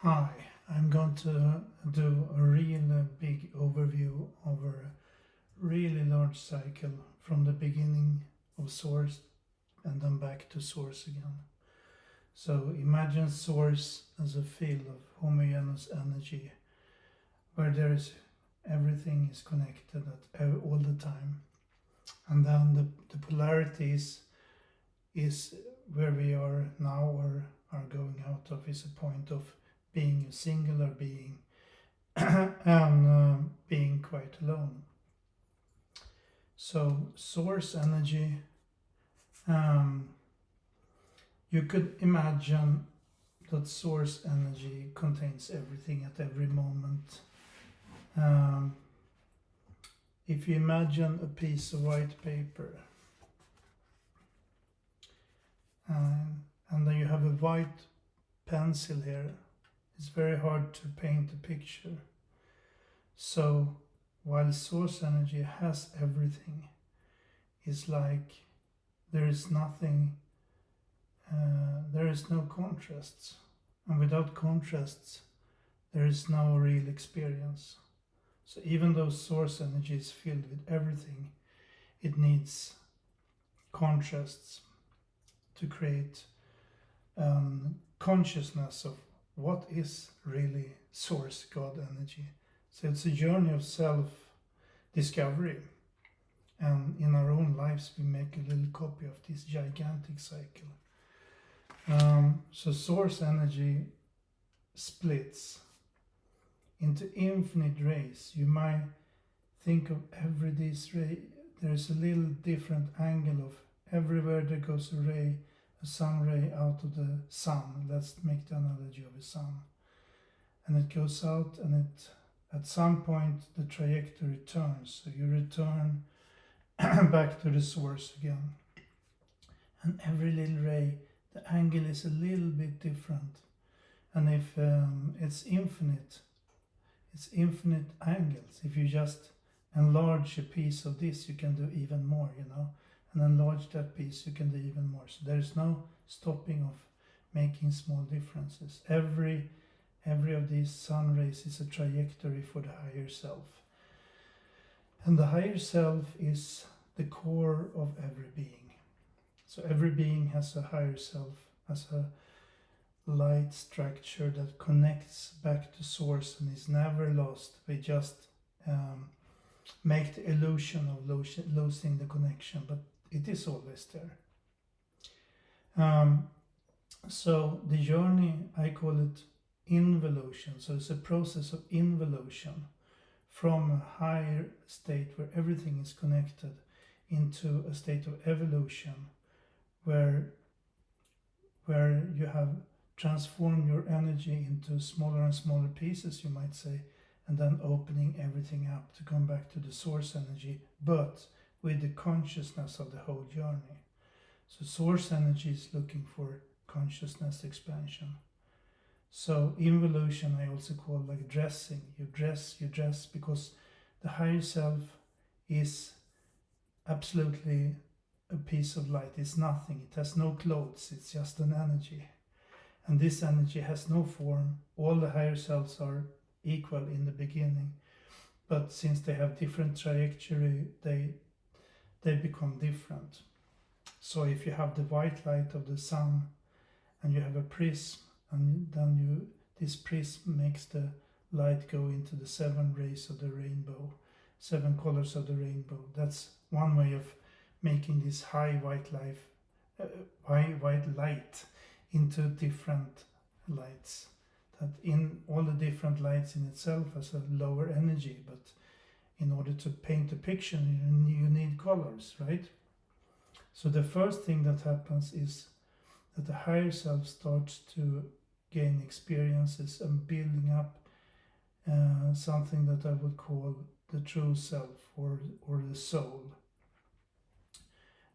Hi, I'm going to do a real big overview of a really large cycle from the beginning of source and then back to source again. So imagine source as a field of homogeneous energy where everything is connected all the time. And then the polarities is where we are now or are going out of is a point of being a singular being and being quite alone. So, source energy, um, you could imagine that source energy contains everything at every moment. Um, if you imagine a piece of white paper and then you have a white pencil here, it's very hard to paint a picture. So, while source energy has everything, it's like there is nothing, there is no contrasts. And without contrasts, there is no real experience. So even though source energy is filled with everything, it needs contrasts to create consciousness of what is really source God energy. So it's a journey of self-discovery. And in our own lives, we make a little copy of this gigantic cycle. So source energy splits into infinite rays. You might think of every this ray, there's a little different angle of everywhere there goes a sun ray out of the sun. Let's make the analogy of a sun. And it goes out and at some point the trajectory turns. So you return back to the source again. And every little ray, the angle is a little bit different. And if it's infinite angles. If you just enlarge a piece of this, you can do even more, and enlarge that piece, you can do even more. So there is no stopping of making small differences. Every of these sun rays is a trajectory for the higher self. And the higher self is the core of every being. So every being has a higher self, as a light structure that connects back to source and is never lost. We just make the illusion of losing the connection, but it is always there. So the journey, I call it involution. So it's a process of involution from a higher state where everything is connected into a state of evolution where you have transformed your energy into smaller and smaller pieces, you might say, and then opening everything up to come back to the source energy, but with the consciousness of the whole journey. So source energy is looking for consciousness expansion. So involution I also call like dressing. You dress because the higher self is absolutely a piece of light. It's nothing. It has no clothes. It's just an energy. And this energy has no form. All the higher selves are equal in the beginning. But since they have different trajectory, they become different. So if you have the white light of the sun and you have a prism, and then this prism makes the light go into the 7 rays of the rainbow, 7 colors of the rainbow. That's one way of making this high white light into different lights. That in all the different lights in itself has a lower energy, but in order to paint a picture, you need colors, right? So the first thing that happens is that the higher self starts to gain experiences and building up something that I would call the true self or the soul.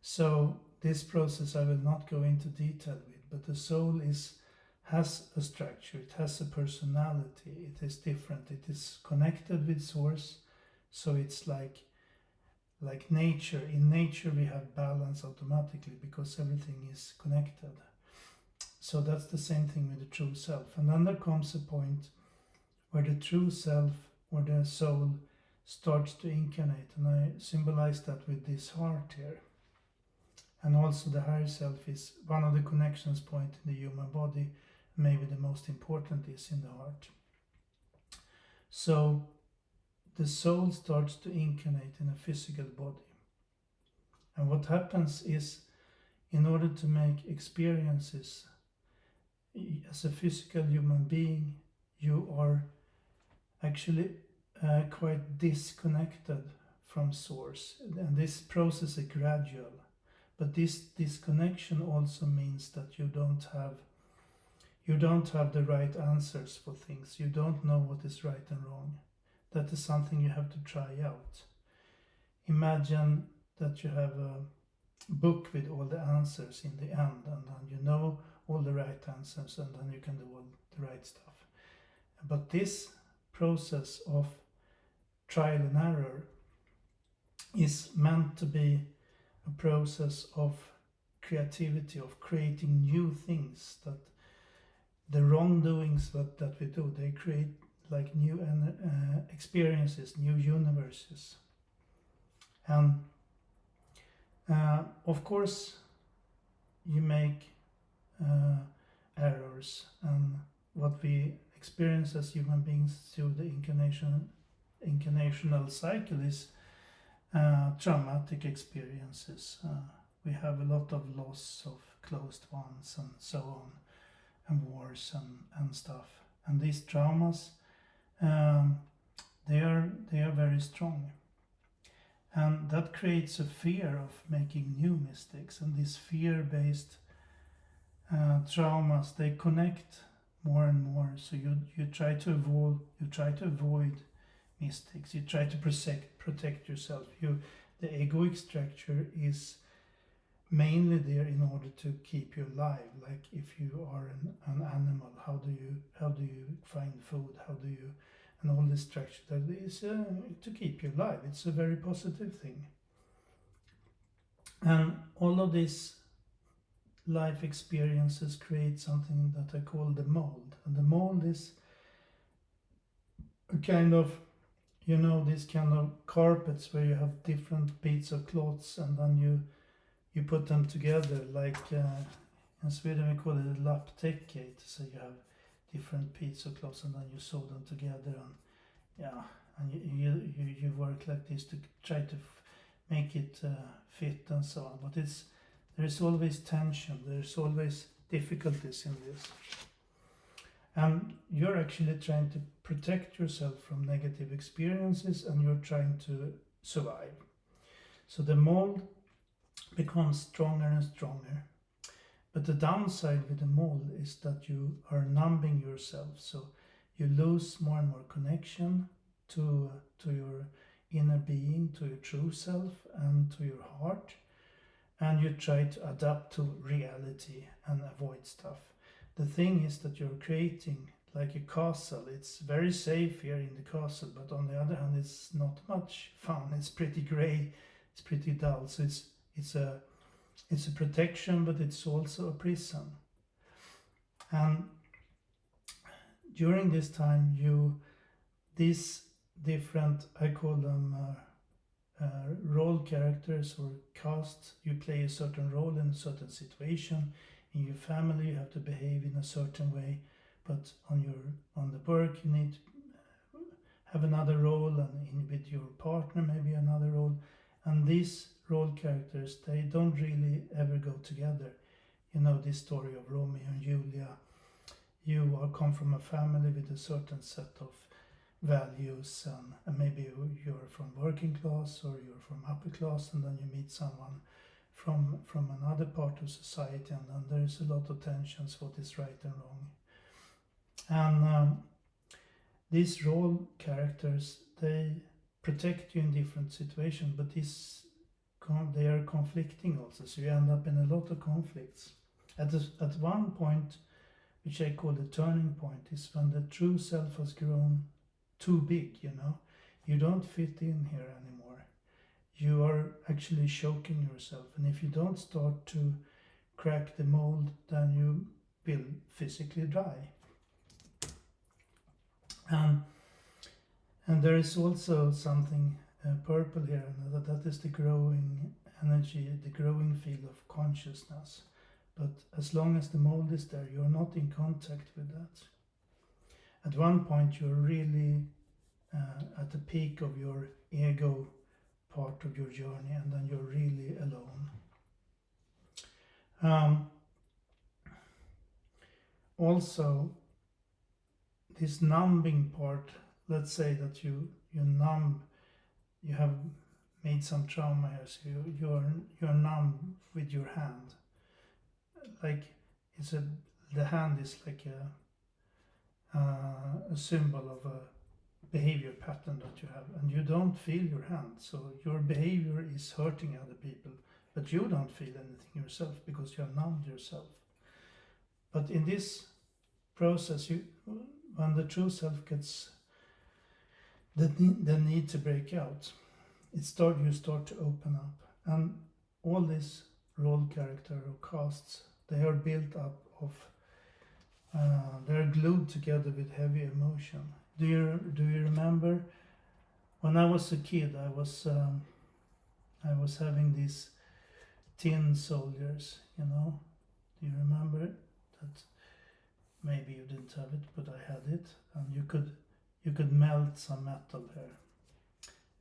So this process I will not go into detail with, but the soul has a structure, it has a personality, it is different, it is connected with source, so it's like nature. In nature we have balance automatically because everything is connected. So that's the same thing with the true self. And then there comes a point where the true self or the soul starts to incarnate, and I symbolize that with this heart here. And also the higher self is one of the connections point in the human body. Maybe the most important is in the heart. So the soul starts to incarnate in a physical body. And what happens is, in order to make experiences as a physical human being, you are actually quite disconnected from source. And this process is gradual. But this disconnection also means that you don't have the right answers for things. You don't know what is right and wrong. That is something you have to try out. Imagine that you have a book with all the answers in the end, and then you know all the right answers, and then you can do all the right stuff. But this process of trial and error is meant to be a process of creativity, of creating new things. That the wrongdoings that we do, they create like new experiences, new universes. And of course you make errors, and what we experience as human beings through the incarnational cycle is traumatic experiences. We have a lot of loss of closed ones and so on, and wars and stuff. And these traumas, they are very strong. And that creates a fear of making new mistakes. And these fear-based traumas, they connect more and more. So you try to avoid mistakes. You try to protect yourself. The egoic structure is mainly there in order to keep you alive. Like if you are an animal, how do you find food? And all this structure that is to keep you alive. It's a very positive thing. And all of these life experiences create something that I call the mold. And the mold is a kind of, these kind of carpets where you have different bits of cloths, and then you put them together, like in Sweden we call it a lapptäcke. So you have different pieces of cloths and then you sew them together, and you work like this to try to make it fit and so on. But there is always tension, there's always difficulties in this. And you're actually trying to protect yourself from negative experiences, and you're trying to survive. So the mold becomes stronger and stronger. But the downside with the mold is that you are numbing yourself. So you lose more and more connection to your inner being, to your true self, and to your heart. And you try to adapt to reality and avoid stuff. The thing is that you're creating like a castle. It's very safe here in the castle, but on the other hand, it's not much fun. It's pretty grey, it's pretty dull. So it's a protection, but it's also a prison. And during this time, these different, I call them role characters or cast. You play a certain role in a certain situation. In your family, you have to behave in a certain way, but on the work, you need to have another role, and with your partner, maybe another role. And these role characters, they don't really ever go together. You know this story of Romeo and Julia. You come from a family with a certain set of values, and maybe you're from working class or you're from upper class, and then you meet someone from another part of society, and then there is a lot of tensions, what is right and wrong. And these role characters, they protect you in different situations, but they are conflicting also, so you end up in a lot of conflicts. At one point, which I call the turning point, is when the true self has grown too big, you don't fit in here anymore. You are actually choking yourself, and if you don't start to crack the mold, then you will physically dry. And there is also something purple here, and that is the growing energy, the growing field of consciousness. But as long as the mold is there, you're not in contact with that. At one point, you're really at the peak of your ego part of your journey, and then you're really alone. Also, this numbing part, let's say that you numb, you have made some trauma here, so you're numb with your hand. Like the hand is like a symbol of a behavior pattern that you have, and you don't feel your hand, so your behavior is hurting other people, but you don't feel anything yourself because you have numbed yourself. But in this process, when the true self gets the need to break out, you start to open up, and all this role character or casts, they are built up of they're glued together with heavy emotion. Do you remember when I was a kid? I was having these tin soldiers, Do you remember that? Maybe you didn't have it, but I had it, and you could melt some metal there,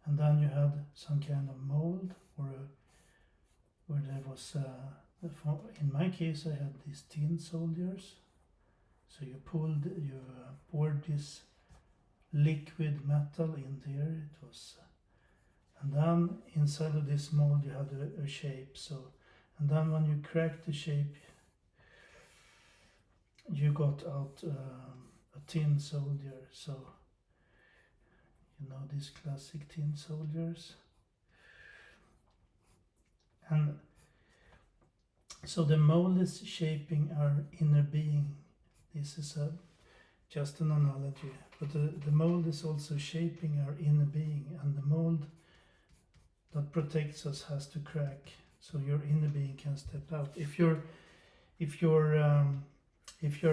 and then you had some kind of mold where there was. In my case, I had these tin soldiers. So you poured this liquid metal in there. It was, and then inside of this mold you had a shape. So, and then when you cracked the shape, you got out a tin soldier. So, these classic tin soldiers, and so the mold is shaping our inner being. This is just an analogy, but the mold is also shaping our inner being, and the mold that protects us has to crack so your inner being can step out. If you're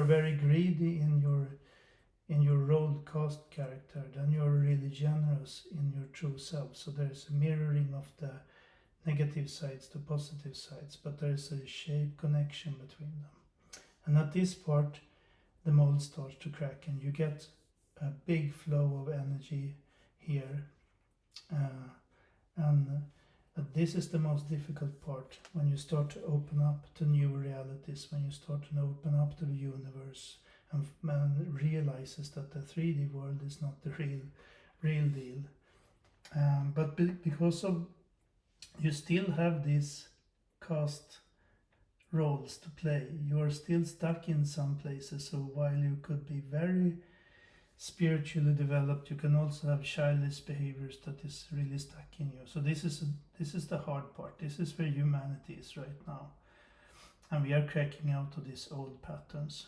very greedy in your role cast character, then you're really generous in your true self. So there's a mirroring of the negative sides to positive sides, but there's a shape connection between them. And at this part, the mold starts to crack, and you get a big flow of energy here. And this is the most difficult part, when you start to open up to new realities, when you start to open up to the universe, and man realizes that the 3D world is not the real deal. But because of you still have these cast roles to play, you're still stuck in some places. So while you could be very spiritually developed, you can also have childish behaviors that is really stuck in you. So this is the hard part. This is where humanity is right now, and we are cracking out of these old patterns.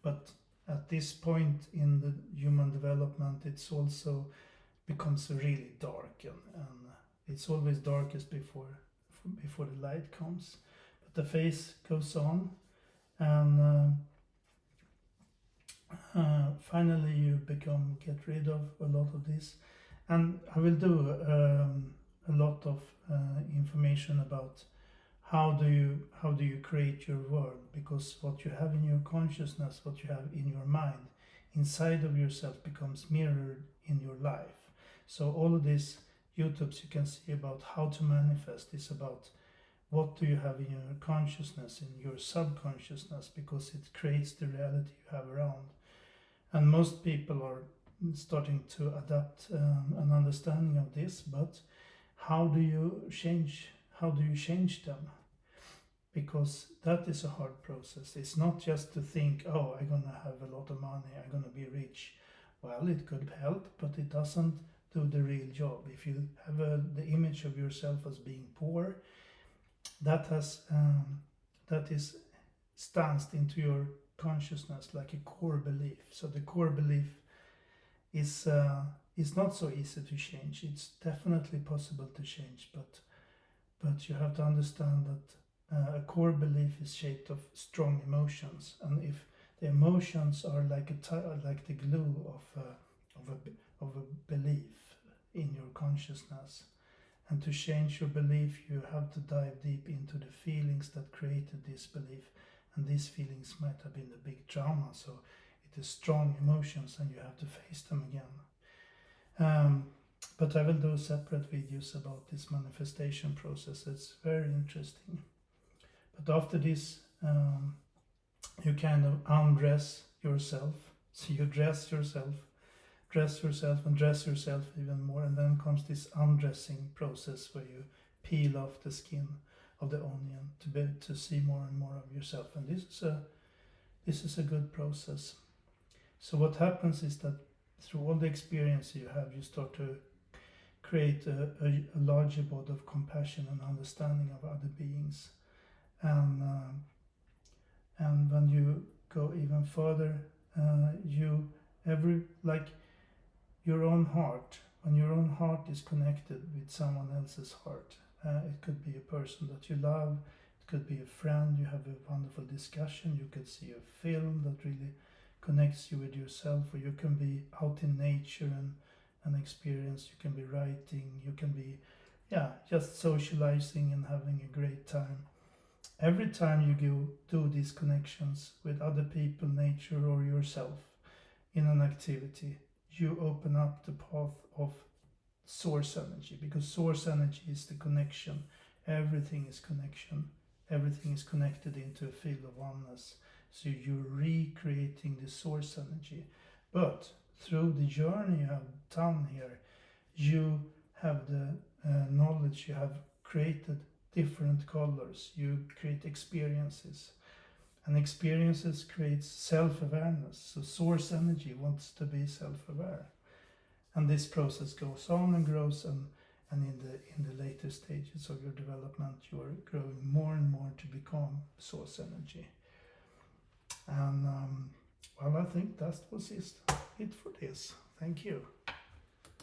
But at this point in the human development, it's also becomes really dark, and it's always darkest before the light comes. But the phase goes on, and finally you get rid of a lot of this. And I will do a lot of information about how do you create your world, because what you have in your consciousness, what you have in your mind, inside of yourself, becomes mirrored in your life. So all of these YouTubes you can see about how to manifest is about what do you have in your consciousness, in your subconsciousness, because it creates the reality you have around. And most people are starting to adapt an understanding of this, but how do you change them? Because that is a hard process. It's not just to think, oh, I'm gonna have a lot of money, I'm gonna be rich. Well, it could help, but it doesn't do the real job. If you have the image of yourself as being poor, that is stanced into your consciousness like a core belief. So the core belief is not so easy to change. It's definitely possible to change, but you have to understand that a core belief is shaped of strong emotions, and if the emotions are like like the glue of a belief in your consciousness, and to change your belief, you have to dive deep into the feelings that created this belief, and these feelings might have been a big trauma. So it is strong emotions, and you have to face them again. But I will do separate videos about this manifestation process. It's very interesting. But after this, you kind of undress yourself. So you dress yourself and dress yourself even more, and then comes this undressing process where you peel off the skin of the onion to see more and more of yourself. And this is a good process. So what happens is that through all the experience you have, you start to create a larger body of compassion and understanding of other beings. And when you go even further, your own heart, when your own heart is connected with someone else's heart, it could be a person that you love, it could be a friend, you have a wonderful discussion, you could see a film that really connects you with yourself, or you can be out in nature and experience, you can be writing, you can be just socializing and having a great time. Every time you do these connections with other people, nature, or yourself in an activity, you open up the path of source energy, because source energy is the connection. Everything is connection. Everything is connected into a field of oneness. So you're recreating the source energy. But through the journey you have done here, you have the knowledge, you have created different colors, you create experiences, and experiences creates self-awareness. So source energy wants to be self-aware, and this process goes on and grows, and in the later stages of your development, you are growing more and more to become source energy. And well, I think that was it for this. Thank you.